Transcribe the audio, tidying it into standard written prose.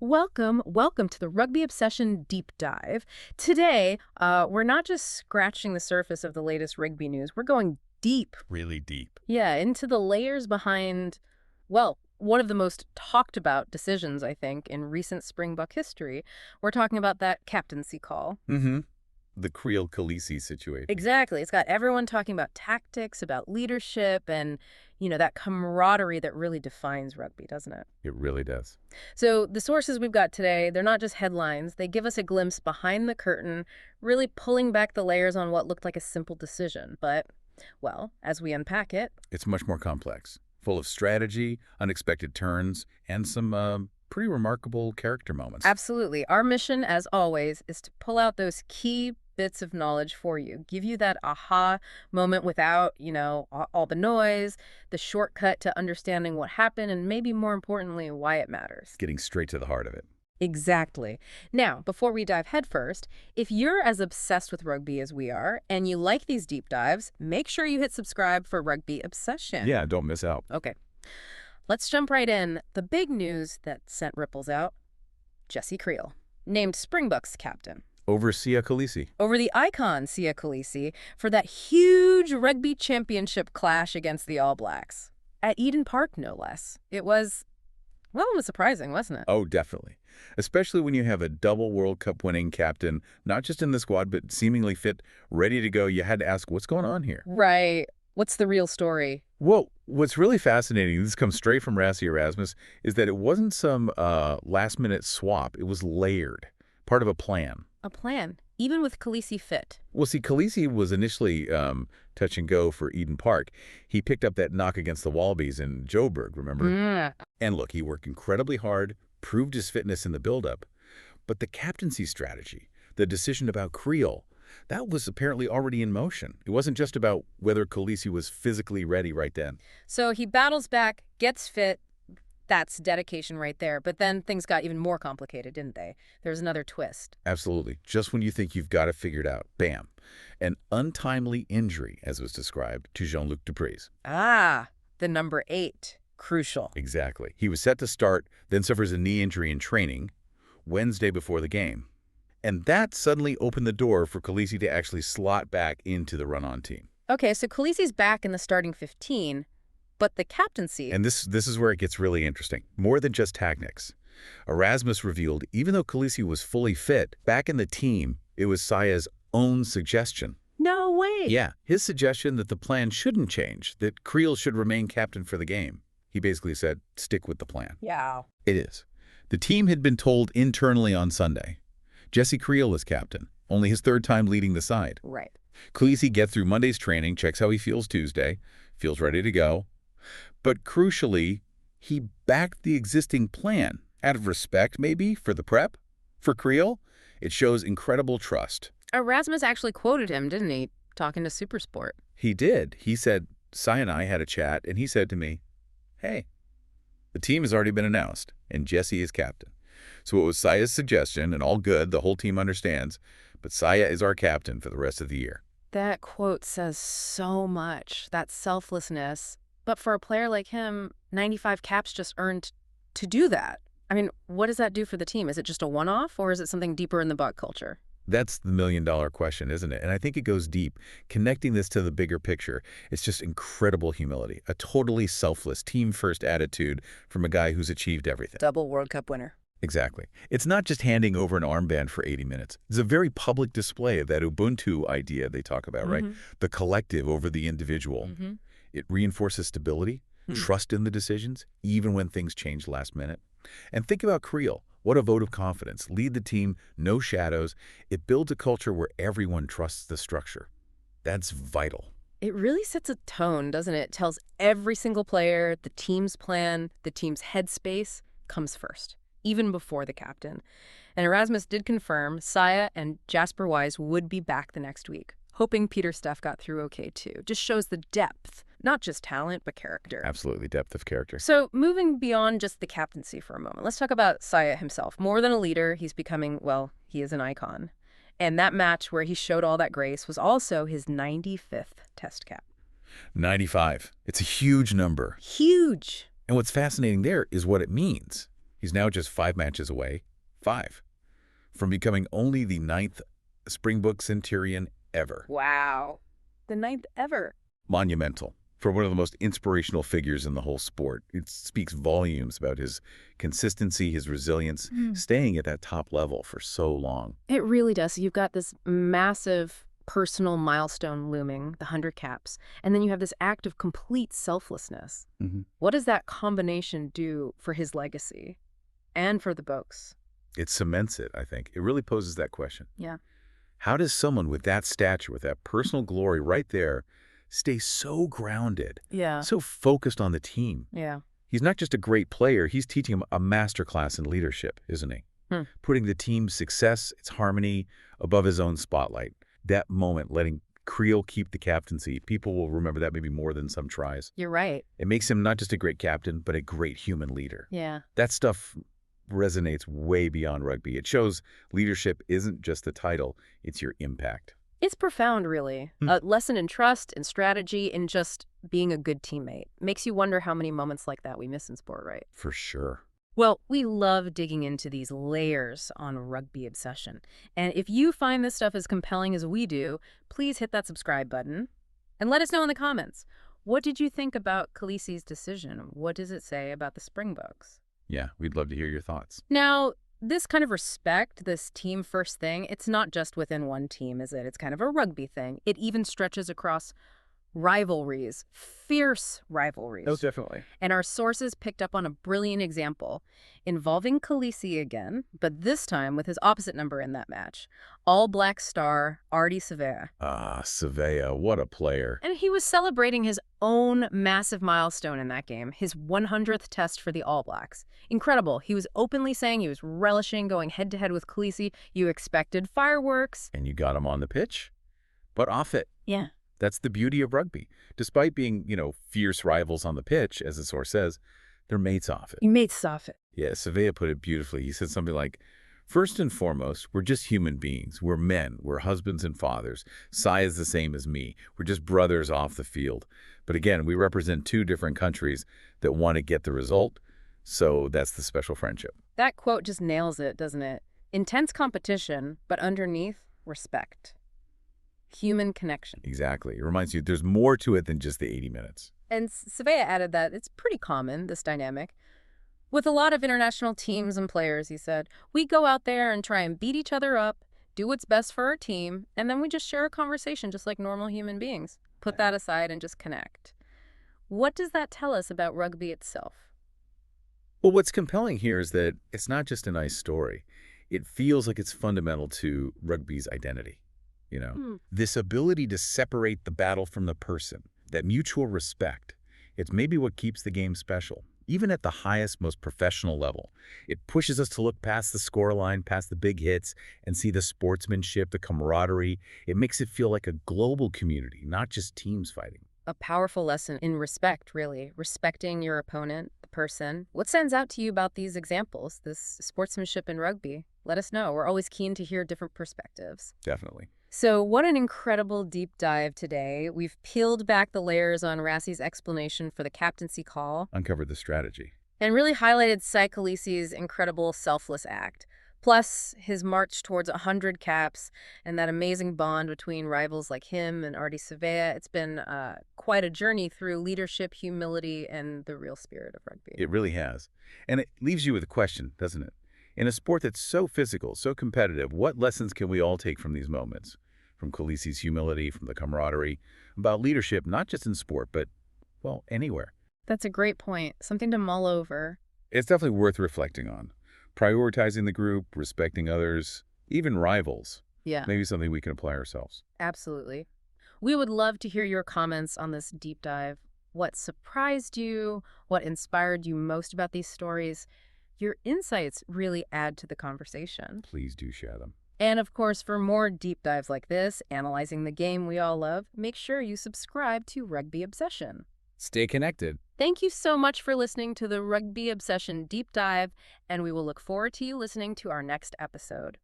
Welcome to the Rugby Obsession Deep Dive. Today, we're not just scratching the surface of the latest rugby news. We're going deep. Really deep. Yeah, into the layers behind, well, one of the most talked about decisions, I think, in recent Springbok history. We're talking about that captaincy call. Mm-hmm. The Kriel Kolisi situation. Exactly. It's got everyone talking about tactics, about leadership, and, that camaraderie that really defines rugby, doesn't it? It really does. So the sources we've got today, they're not just headlines. They give us a glimpse behind the curtain, really pulling back the layers on what looked like a simple decision. But, well, as we unpack it, It's much more complex, full of strategy, unexpected turns, and some pretty remarkable character moments. absolutely. Our mission, as always, is to pull out those key bits of knowledge for you, give you that aha moment without, all the noise, the shortcut to understanding what happened, and maybe more importantly, why it matters. Getting straight to the heart of it. Exactly. Now, before we dive headfirst, if you're as obsessed with rugby as we are, and you like these deep dives, make sure you hit subscribe for Rugby Obsession. Yeah, don't miss out. Okay. Let's jump right in. The big news that sent ripples out: Jesse Kriel, named Springboks captain. Over Siya Kolisi. Over the icon Siya Kolisi for that huge Rugby Championship clash against the All Blacks. At Eden Park, no less. It was, well, it was surprising, wasn't it? Oh, definitely. Especially when you have a double World Cup winning captain, not just in the squad, but seemingly fit, ready to go. You had to ask, what's going on here? Right. What's the real story? Well, what's really fascinating, this comes straight from Rassie Erasmus, is that it wasn't some last-minute swap. It was layered, part of a plan. A plan, even with Kolisi fit. Well, see, Kolisi was initially touch and go for Eden Park. He picked up that knock against the Wallabies in Joburg, remember? And look, he worked incredibly hard, proved his fitness in the build-up. But the captaincy strategy, the decision about Kriel, that was apparently already in motion. It wasn't just about whether Kolisi was physically ready right then. So he battles back, gets fit. That's dedication right there. But then things got even more complicated, didn't they? There's another twist. Absolutely. Just when you think you've got it figured out, bam. An untimely injury, as was described, to Jean-Luc Dupreez. Ah, the number 8. Crucial. Exactly. He was set to start, then suffers a knee injury in training Wednesday before the game. And that suddenly opened the door for Kolisi to actually slot back into the run-on team. Okay, so Kolisi's back in the starting 15, but the captaincy... And this is where it gets really interesting. More than just tactics. Erasmus revealed even though Kolisi was fully fit, back in the team, it was Siya's own suggestion. No way! Yeah, his suggestion that the plan shouldn't change, that Kriel should remain captain for the game. He basically said, stick with the plan. Yeah. It is. The team had been told internally on Sunday. Jesse Kriel is captain, only his third time leading the side. Right. Kolisi gets through Monday's training, checks how he feels Tuesday, feels ready to go. But crucially, he backed the existing plan, out of respect maybe for the prep. For Kriel, it shows incredible trust. Erasmus actually quoted him, didn't he, talking to Supersport? He did. He said, Siya and I had a chat, and he said to me, hey, the team has already been announced, and Jesse is captain. So it was Siya's suggestion, and all good, the whole team understands, but Siya is our captain for the rest of the year. That quote says so much, that selflessness. But for a player like him, 95 caps just earned to do that. I mean, what does that do for the team? Is it just a one-off, or is it something deeper in the Buck culture? That's the million-dollar question, isn't it? And I think it goes deep. Connecting this to the bigger picture, it's just incredible humility, a totally selfless, team-first attitude from a guy who's achieved everything. Double World Cup winner. Exactly. It's not just handing over an armband for 80 minutes. It's a very public display of that Ubuntu idea they talk about, right? The collective over the individual. It reinforces stability, trust in the decisions, even when things change last minute. And think about Kriel. What a vote of confidence. Lead the team, no shadows. It builds a culture where everyone trusts the structure. That's vital. It really sets a tone, doesn't it? It tells every single player the team's plan, the team's headspace comes first, even before the captain. And Erasmus did confirm Siya and Jasper Wise would be back the next week, hoping Peter Steff got through okay too. Just shows the depth, not just talent, but character. Absolutely, depth of character. So moving beyond just the captaincy for a moment, let's talk about Siya himself. More than a leader, he's becoming, well, he is an icon. And that match where he showed all that grace was also his 95th test cap. 95. It's a huge number. Huge. And what's fascinating there is what it means. He's now just 5 matches away, 5, from becoming only the 9th Springbok centurion ever. Wow. The 9th ever. Monumental. For one of the most inspirational figures in the whole sport. It speaks volumes about his consistency, his resilience, staying at that top level for so long. It really does. So you've got this massive personal milestone looming, the 100 caps, and then you have this act of complete selflessness. What does that combination do for his legacy and for the Boks? It cements it, I think. It really poses that question. Yeah. How does someone with that stature, with that personal glory right there, stay so grounded, so focused on the team? Yeah. He's not just a great player, he's teaching them a masterclass in leadership, isn't he? Putting the team's success, its harmony, above his own spotlight. That moment, letting Kriel keep the captaincy, people will remember that maybe more than some tries. You're right. It makes him not just a great captain, but a great human leader. Yeah. That stuff resonates way beyond rugby. It shows leadership isn't just the title, it's your impact. It's profound, really. A lesson in trust and strategy and just being a good teammate. Makes you wonder how many moments like that we miss in sport, right? For sure. Well, we love digging into these layers on rugby obsession. And if you find this stuff as compelling as we do, please hit that subscribe button and let us know in the comments. What did you think about Kolisi's decision? What does it say about the Springboks? Yeah, we'd love to hear your thoughts. Now, this kind of respect, this team first thing, it's not just within one team, is it? It's kind of a rugby thing. It even stretches across rivalries, fierce rivalries. Oh, definitely. And our sources picked up on a brilliant example involving Kolisi again, but this time with his opposite number in that match. All Black star Ardie Savea. Ah, Savea, what a player. And he was celebrating his own massive milestone in that game, his 100th test for the All Blacks. Incredible. He was openly saying he was relishing going head-to-head with Kolisi. You expected fireworks. And you got him on the pitch, but off it. Yeah. That's the beauty of rugby. Despite being, fierce rivals on the pitch, as the source says, they're mates off it. Mates off it. Yeah, Savea put it beautifully. He said something like, first and foremost, we're just human beings. We're men. We're husbands and fathers. Siya is the same as me. We're just brothers off the field. But again, we represent 2 different countries that want to get the result, so that's the special friendship. That quote just nails it, doesn't it? Intense competition, but underneath, respect. Human connection. Exactly. It reminds you there's more to it than just the 80 minutes. And Savea added that it's pretty common, this dynamic. With a lot of international teams and players, he said, we go out there and try and beat each other up, do what's best for our team, and then we just share a conversation just like normal human beings. Put that aside and just connect. What does that tell us about rugby itself? Well, what's compelling here is that it's not just a nice story. It feels like it's fundamental to rugby's identity. This ability to separate the battle from the person, that mutual respect, it's maybe what keeps the game special. Even at the highest, most professional level, it pushes us to look past the scoreline, past the big hits, and see the sportsmanship, the camaraderie. It makes it feel like a global community, not just teams fighting. A powerful lesson in respect, really. Respecting your opponent, the person. What stands out to you about these examples, this sportsmanship in rugby? Let us know. We're always keen to hear different perspectives. Definitely. So what an incredible deep dive today. We've peeled back the layers on Rassie's explanation for the captaincy call. Uncovered the strategy. And really highlighted Siya Kolisi's incredible selfless act. Plus his march towards 100 caps and that amazing bond between rivals like him and Ardie Savea. It's been quite a journey through leadership, humility, and the real spirit of rugby. It really has. And it leaves you with a question, doesn't it? In a sport that's so physical, so competitive, what lessons can we all take from these moments? From Kolisi's humility, from the camaraderie, about leadership, not just in sport, but, well, anywhere. That's a great point. Something to mull over. It's definitely worth reflecting on. Prioritizing the group, respecting others, even rivals. Yeah. Maybe something we can apply ourselves. Absolutely. We would love to hear your comments on this deep dive. What surprised you? What inspired you most about these stories? Your insights really add to the conversation. Please do share them. And of course, for more deep dives like this, analyzing the game we all love, make sure you subscribe to Rugby Obsession. Stay connected. Thank you so much for listening to the Rugby Obsession Deep Dive, and we will look forward to you listening to our next episode.